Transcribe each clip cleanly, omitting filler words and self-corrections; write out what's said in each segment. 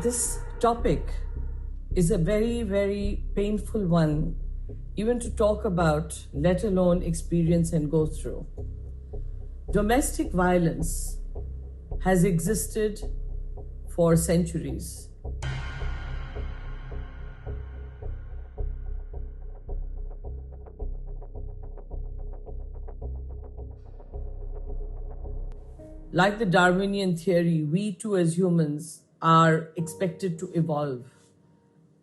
This topic is a very, very painful one, even to talk about, let alone experience and go through. Domestic violence has existed for centuries. Like the Darwinian theory, we too as humans are expected to evolve.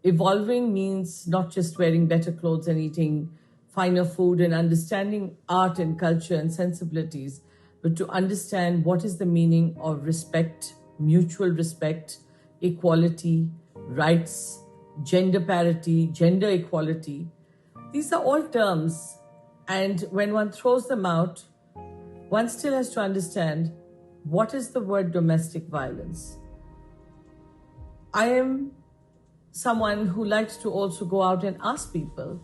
Evolving means not just wearing better clothes and eating finer food and understanding art and culture and sensibilities, but to understand what is the meaning of respect, mutual respect, equality, rights, gender parity, gender equality. These are all terms, and when one throws them out, one still has to understand what is the word domestic violence. I am someone who likes to also go out and ask people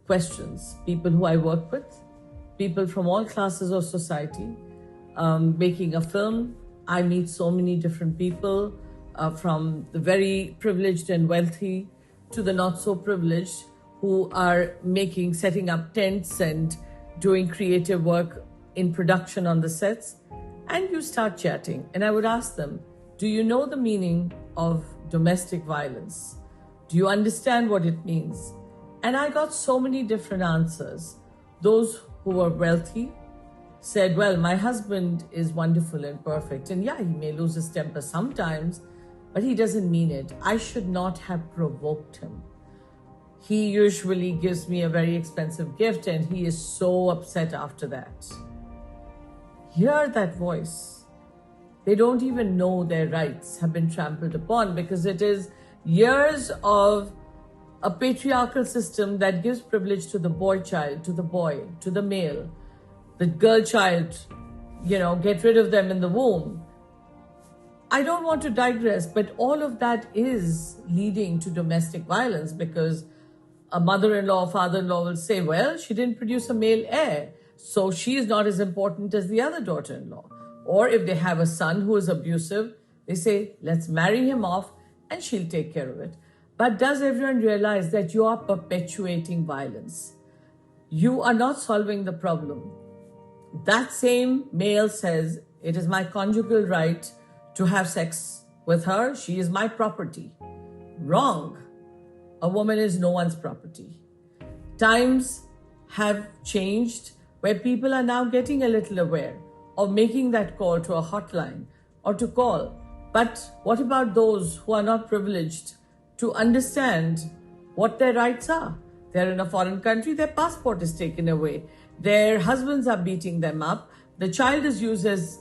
questions, people who I work with, people from all classes of society. Making a film, I meet so many different people, from the very privileged and wealthy to the not so privileged, who are setting up tents and doing creative work in production on the sets. And you start chatting, and I would ask them, do you know the meaning of domestic violence? Do you understand what it means? And I got so many different answers. Those who were wealthy said, well, my husband is wonderful and perfect. And yeah, he may lose his temper sometimes, but he doesn't mean it. I should not have provoked him. He usually gives me a very expensive gift, and he is so upset after that. Hear that voice. They don't even know their rights have been trampled upon, because it is years of a patriarchal system that gives privilege to the boy child, to the boy, to the male. The girl child, get rid of them in the womb. I don't want to digress, but all of that is leading to domestic violence, because a mother-in-law, father-in-law will say, well, she didn't produce a male heir, so she is not as important as the other daughter-in-law. Or if they have a son who is abusive, they say, let's marry him off and she'll take care of it. But does everyone realize that you are perpetuating violence? You are not solving the problem. That same male says, it is my conjugal right to have sex with her. She is my property. Wrong. A woman is no one's property. Times have changed where people are now getting a little aware of making that call to a hotline or to call. But what about those who are not privileged to understand what their rights are? They're in a foreign country, their passport is taken away. Their husbands are beating them up. The child is used as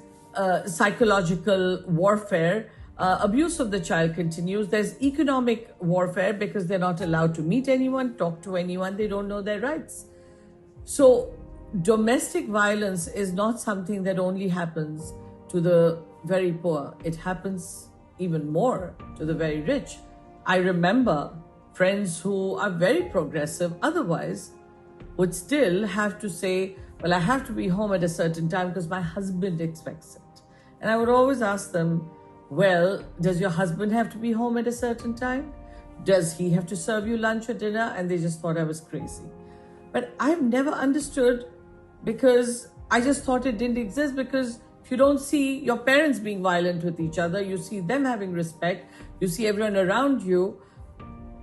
psychological warfare. Abuse of the child continues. There's economic warfare because they're not allowed to meet anyone, talk to anyone. They don't know their rights. So domestic violence is not something that only happens to the very poor. It happens even more to the very rich. I remember friends who are very progressive otherwise would still have to say, well, I have to be home at a certain time because my husband expects it. And I would always ask them, well, does your husband have to be home at a certain time? Does he have to serve you lunch or dinner? And they just thought I was crazy. But I've never understood, because I just thought it didn't exist, because if you don't see your parents being violent with each other, you see them having respect, you see everyone around you,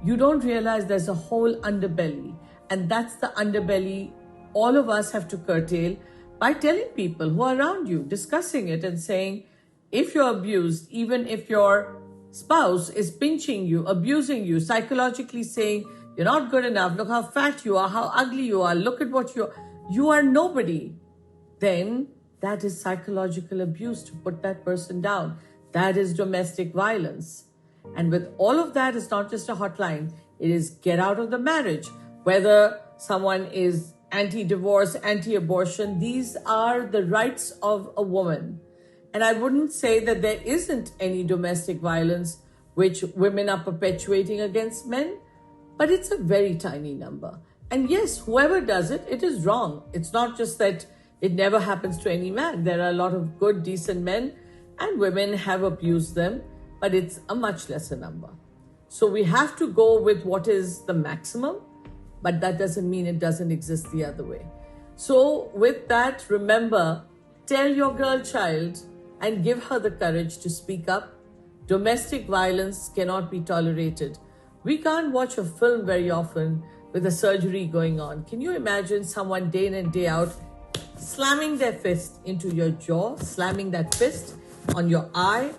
you don't realize there's a whole underbelly. And that's the underbelly all of us have to curtail by telling people who are around you, discussing it and saying, if you're abused, even if your spouse is pinching you, abusing you, psychologically saying, you're not good enough, look how fat you are, how ugly you are, look at what you are nobody, then that is psychological abuse to put that person down. That is domestic violence. And with all of that, it's not just a hotline. It is get out of the marriage. Whether someone is anti-divorce, anti-abortion, these are the rights of a woman. And I wouldn't say that there isn't any domestic violence which women are perpetuating against men, but it's a very tiny number. And yes, whoever does it, it is wrong. It's not just that It never happens to any man. There are a lot of good, decent men, and women have abused them, but it's a much lesser number. So we have to go with what is the maximum, but that doesn't mean it doesn't exist the other way. So with that, remember, tell your girl child and give her the courage to speak up. Domestic violence cannot be tolerated. We can't watch a film very often with a surgery going on. Can you imagine someone day in and day out slamming their fist into your jaw, slamming that fist on your eye,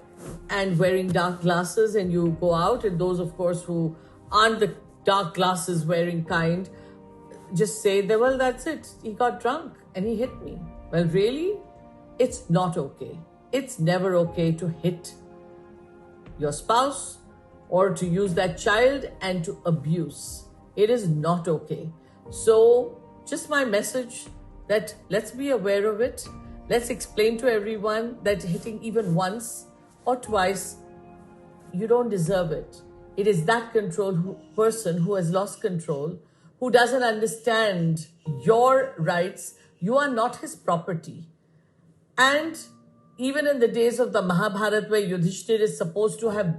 and wearing dark glasses, and you go out, and those, of course, who aren't the dark glasses wearing kind, just say, well, that's it. He got drunk and he hit me. Well, really? It's not okay. It's never okay to hit your spouse or to use that child and to abuse. It is not okay. So just my message that let's be aware of it. Let's explain to everyone that hitting even once or twice, you don't deserve it. It is that person who has lost control, who doesn't understand your rights. You are not his property. And even in the days of the Mahabharata, where Yudhishthir is supposed to have,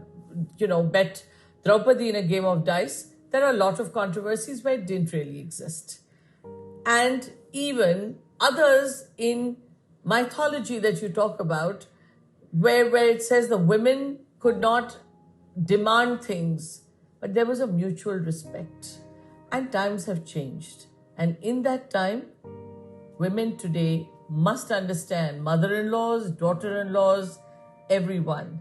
bet Draupadi in a game of dice, there are a lot of controversies where it didn't really exist. And even others in mythology that you talk about, where it says the women could not demand things, but there was a mutual respect. And times have changed. And in that time, women today must understand, mother-in-laws, daughter-in-laws, everyone,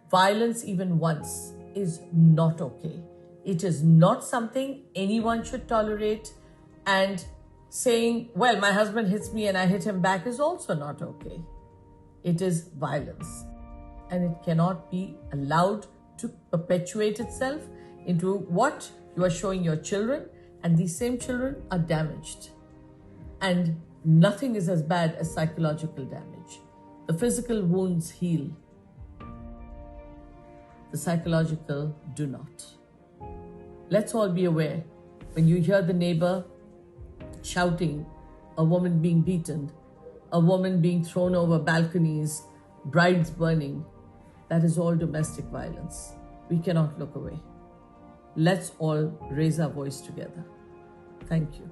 violence even once is not okay. It is not something anyone should tolerate. And saying, well, my husband hits me and I hit him back is also not okay. It is violence. And it cannot be allowed to perpetuate itself into what you are showing your children, and these same children are damaged. And nothing is as bad as psychological damage. The physical wounds heal. The psychological do not. Let's all be aware. When you hear the neighbor shouting, a woman being beaten, a woman being thrown over balconies, brides burning, that is all domestic violence. We cannot look away. Let's all raise our voice together. Thank you.